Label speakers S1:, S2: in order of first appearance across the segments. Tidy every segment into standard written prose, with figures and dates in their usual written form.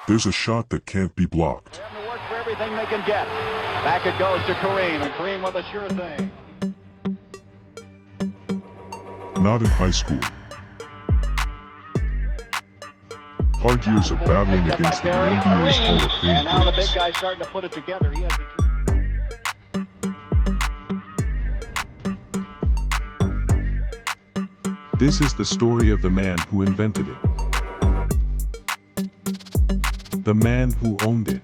S1: There's a shot that can't be blocked.
S2: They have to work for everything they can get. Back it goes to Kareem, and Kareem with a sure thing.
S1: Not in high school. Hard years of battling against the NBA's Hall of Fame
S2: And now the big
S1: greats.
S2: guy's starting to put it together. He has the
S3: This is the story of the man who invented it. The man who owned it.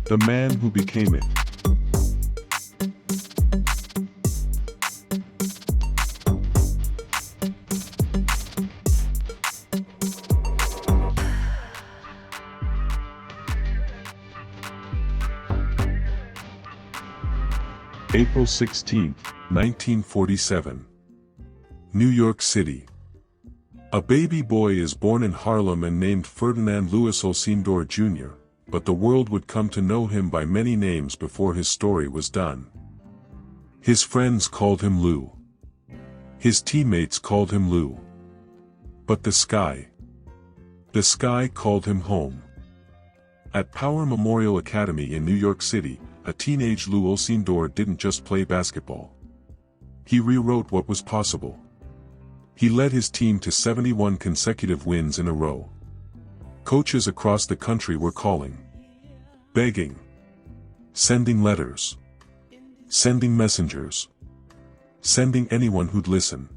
S3: The man who became it. April 16, 1947. New York City. A baby boy is born in Harlem and named Ferdinand Louis Alcindor Jr., but the world would come to know him by many names before his story was done. His friends called him Lou. His teammates called him Lou. But the sky called him home. At Power Memorial Academy in New York City, a teenage Lou Alcindor didn't just play basketball. He rewrote what was possible. He led his team to 71 consecutive wins in a row. Coaches across the country were calling, begging, sending letters, sending messengers, sending anyone who'd listen.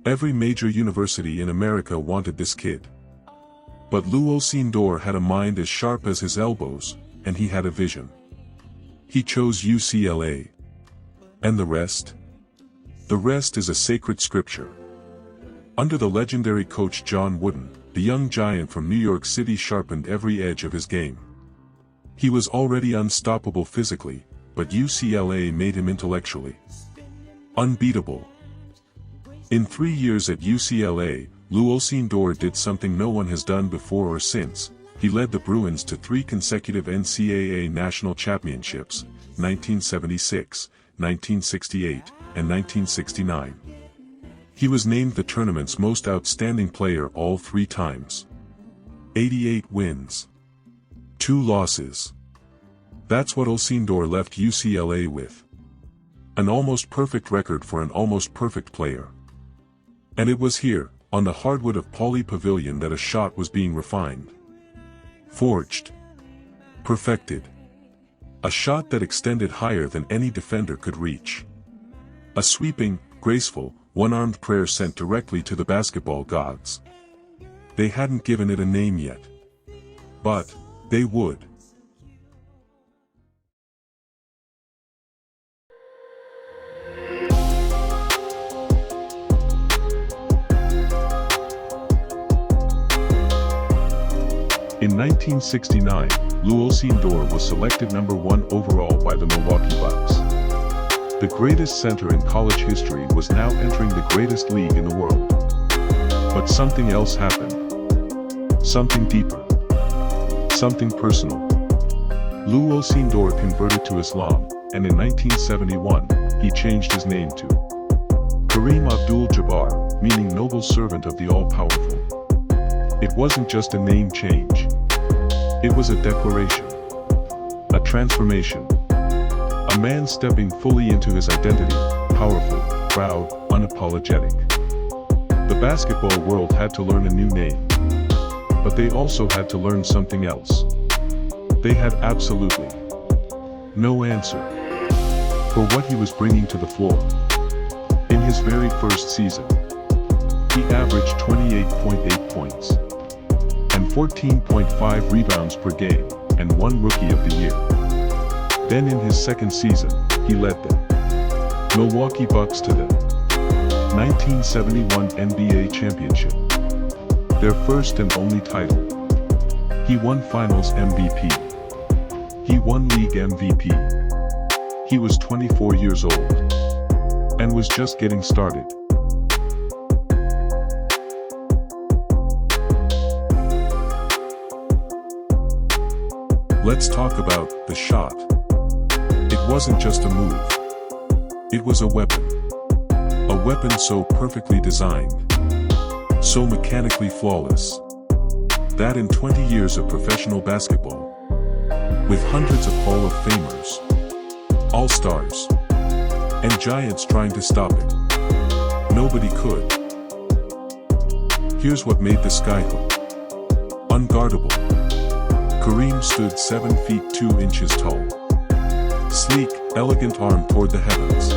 S3: Every major university in America wanted this kid. But Lou Alcindor had a mind as sharp as his elbows, and he had a vision. He chose UCLA. And the rest? The rest is a sacred scripture. Under the legendary coach John Wooden, the young giant from New York City sharpened every edge of his game. He was already unstoppable physically, but UCLA made him intellectually unbeatable. In 3 years at UCLA, Lou Alcindor did something no one has done before or since. He led the Bruins to 3 consecutive NCAA national championships, 1976, 1968, and 1969. He was named the tournament's most outstanding player all 3 times. 88 wins. 2 losses. That's what Alcindor left UCLA with. An almost perfect record for an almost perfect player. And it was here, on the hardwood of Pauley Pavilion, that a shot was being refined. Forged. Perfected. A shot that extended higher than any defender could reach. A sweeping, graceful, one-armed prayer sent directly to the basketball gods. They hadn't given it a name yet. But they would. In 1969, Lou Alcindor was selected number 1 overall by the Milwaukee Bucks. The greatest center in college history was now entering the greatest league in the world. But something else happened. Something deeper. Something personal. Lou Alcindor converted to Islam, and in 1971, he changed his name to Kareem Abdul-Jabbar, meaning noble servant of the all-powerful. It wasn't just a name change. It was a declaration. A transformation. A man stepping fully into his identity, powerful, proud, unapologetic. The basketball world had to learn a new name. But they also had to learn something else. They had absolutely no answer for what he was bringing to the floor. In his very first season, he averaged 28.8 points and 14.5 rebounds per game, and won Rookie of the Year. Then in his second season, he led the Milwaukee Bucks to the 1971 NBA championship, their first and only title. He won Finals MVP. He won League MVP. He was 24 years old and was just getting started. Let's talk about the shot. It wasn't just a move. It was a weapon. A weapon so perfectly designed So mechanically flawless. That in 20 years of professional basketball, with hundreds of Hall of Famers, All-Stars, and giants trying to stop it, nobody could. Here's what made the Skyhook unguardable. Kareem stood 7 feet 2 inches tall. Sleek, elegant arm toward the heavens.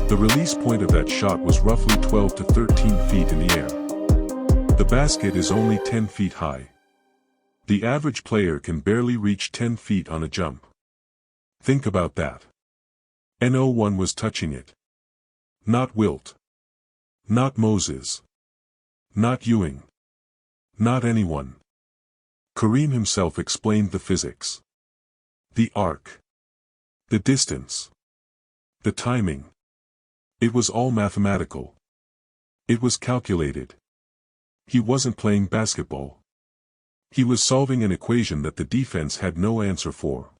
S3: The release point of that shot was roughly 12 to 13 feet in the air. The basket is only 10 feet high. The average player can barely reach 10 feet on a jump. Think about that. No one was touching it. Not Wilt. Not Moses. Not Ewing. Not anyone. Kareem himself explained the physics. The arc. The distance. The timing. It was all mathematical. It was calculated. He wasn't playing basketball. He was solving an equation that the defense had no answer for.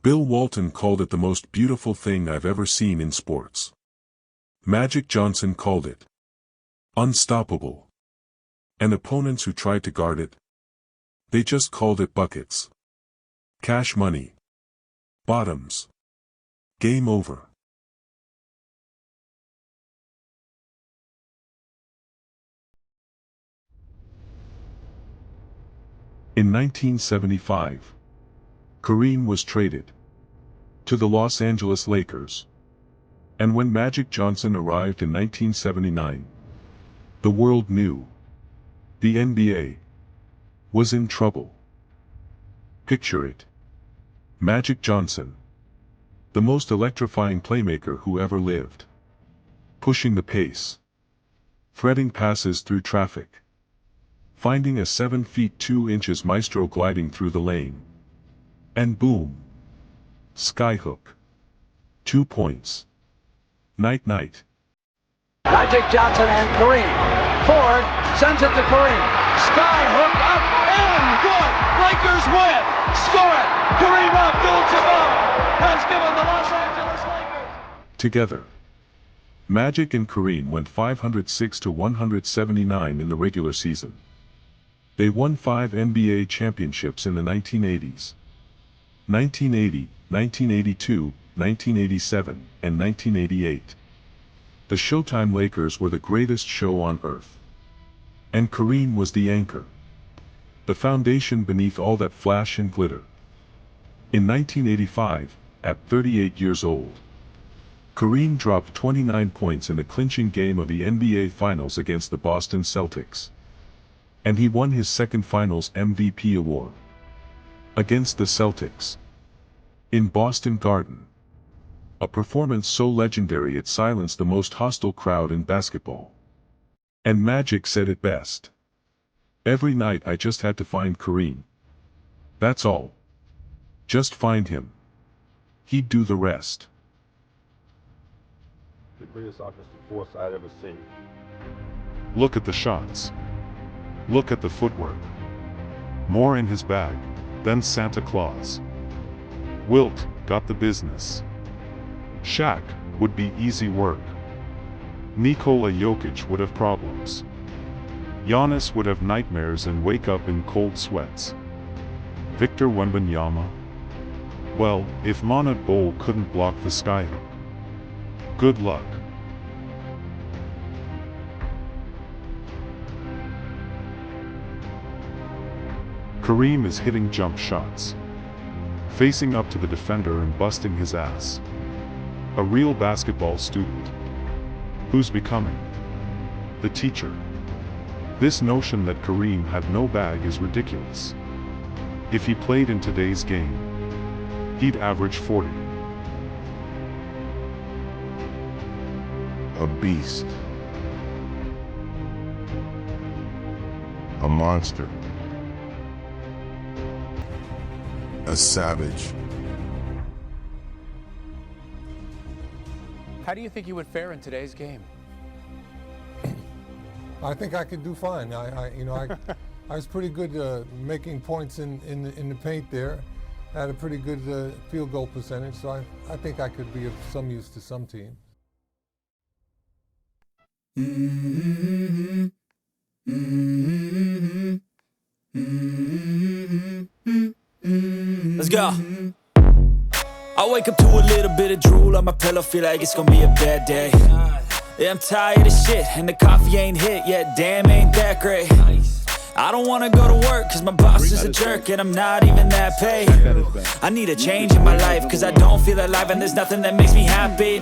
S3: Bill Walton called it the most beautiful thing I've ever seen in sports. Magic Johnson called it unstoppable. And opponents who tried to guard it, they just called it buckets. Cash money. Bottoms. Game over. In 1975, Kareem was traded to the Los Angeles Lakers. And when Magic Johnson arrived in 1979, the world knew the NBA was in trouble. Picture it. Magic Johnson, the most electrifying playmaker who ever lived, pushing the pace, threading passes through traffic, finding a 7 feet 2 inches maestro gliding through the lane. And boom. Skyhook. 2 points. Night night.
S2: Magic Johnson and Kareem. Ford sends it to Kareem. Skyhook up and good. Lakers win. Score it. Kareem Abdul-Jabbar has given the Los Angeles Lakers.
S3: Together, Magic and Kareem went 506 to 179 in the regular season. They won 5 NBA championships in the 1980s. 1980, 1982, 1987, and 1988. The Showtime Lakers were the greatest show on earth. And Kareem was the anchor. The foundation beneath all that flash and glitter. In 1985, at 38 years old, Kareem dropped 29 points in the clinching game of the NBA Finals against the Boston Celtics. And he won his second Finals MVP award. Against the Celtics. In Boston Garden. A performance so legendary it silenced the most hostile crowd in basketball. And Magic said it best. Every night I just had to find Kareem. That's all. Just find him. He'd do the rest.
S4: The greatest offensive force I'd ever seen.
S5: Look at the shots. Look at the footwork. More in his bag than Santa Claus. Wilt got the business. Shaq would be easy work. Nikola Jokic would have problems. Giannis would have nightmares and wake up in cold sweats. Victor Wembanyama? Well, if Monad Bol couldn't block the Skyhook. Good luck. Kareem is hitting jump shots, facing up to the defender and busting his ass. A real basketball student. Who's becoming the teacher? This notion that Kareem had no bag is ridiculous. If he played in today's game, he'd average 40.
S1: A beast. A monster. A savage.
S6: How do you think you would fare in today's game?
S7: I think I could do fine. I was pretty good making points in the paint there. Had a pretty good field goal percentage, so I think I could be of some use to some team.
S8: go. I wake up to a little bit of drool on my pillow, feel like it's gonna be a bad day. Yeah, I'm tired of shit, and the coffee ain't hit yet, damn, ain't that great. I don't wanna go to work, cause my boss is a jerk, and I'm not even that paid. I need a change in my life, cause I don't feel alive, and there's nothing that makes me happy.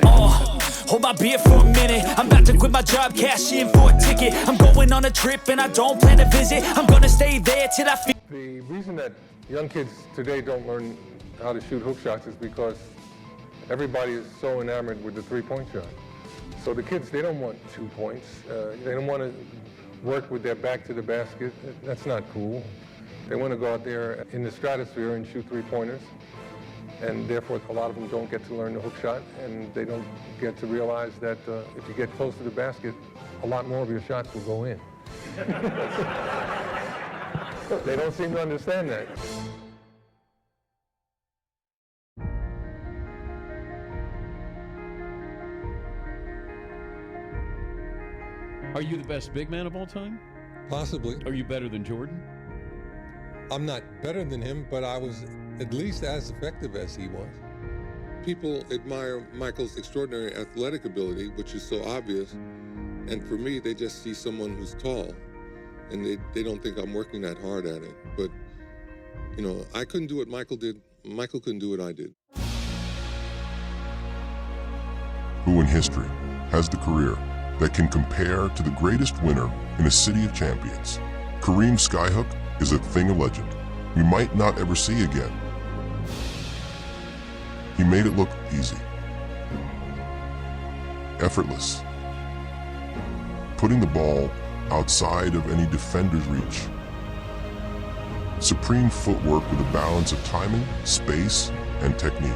S8: Hold my beer for a minute, I'm about to quit my job, cash in for a ticket. I'm going on a trip, and I don't plan to visit. I'm gonna stay there till I feel.
S7: The reason that young kids today don't learn how to shoot hook shots is because everybody is so enamored with the three-point shot. So the kids, they don't want 2 points. They don't want to work with their back to the basket. That's not cool. They want to go out there in the stratosphere and shoot three-pointers. And therefore, a lot of them don't get to learn the hook shot, and they don't get to realize that if you get close to the basket, a lot more of your shots will go in. They don't seem to understand that.
S9: Are you the best big man of all time?
S7: Possibly.
S9: Are you better than Jordan?
S7: I'm not better than him, but I was at least as effective as he was. People admire Michael's extraordinary athletic ability, which is so obvious, and for me, they just see someone who's tall, and they don't think I'm working that hard at it. But, you know, I couldn't do what Michael did. Michael couldn't do what I did.
S1: Who in history has the career that can compare to the greatest winner in a city of champions? Kareem Skyhook is a thing of legend we might not ever see again. He made it look easy, effortless, putting the ball outside of any defender's reach. Supreme footwork with a balance of timing, space, and technique.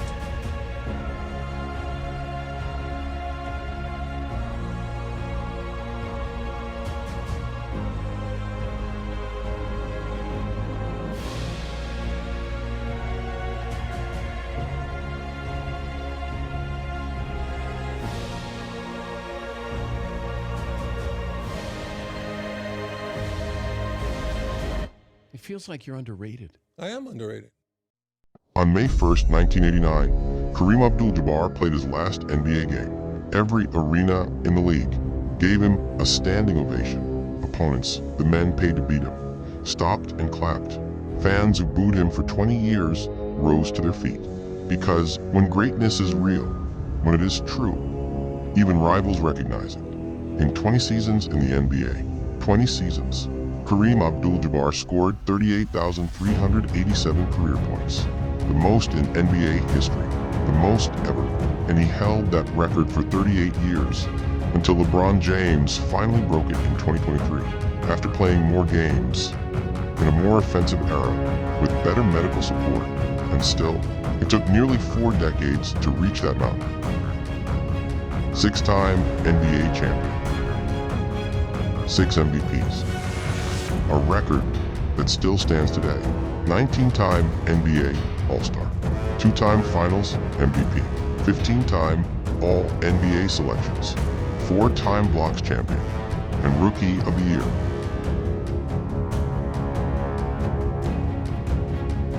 S9: It feels like you're underrated.
S7: I am underrated.
S1: On May 1st, 1989, Kareem Abdul-Jabbar played his last NBA game. Every arena in the league gave him a standing ovation. Opponents, the men paid to beat him, stopped and clapped. Fans who booed him for 20 years rose to their feet. Because when greatness is real, when it is true, even rivals recognize it. In 20 seasons in the NBA, 20 seasons, Kareem Abdul-Jabbar scored 38,387 career points, the most in NBA history, the most ever, and he held that record for 38 years until LeBron James finally broke it in 2023, after playing more games in a more offensive era with better medical support, and still, it took nearly 4 decades to reach that mountain. 6-time NBA champion, 6 MVPs. A record that still stands today. 19-time NBA All-Star, 2-time Finals MVP, 15-time All-NBA selections, 4-time Blocks champion, and Rookie of the Year.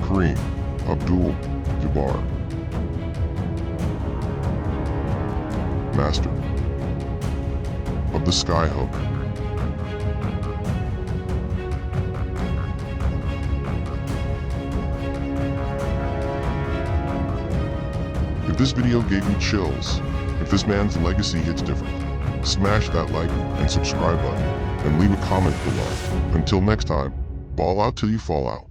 S1: Kareem Abdul-Jabbar, master of the Skyhook. If this video gave you chills, if this man's legacy hits different, smash that like and subscribe button and leave a comment below. Until next time, ball out till you fall out.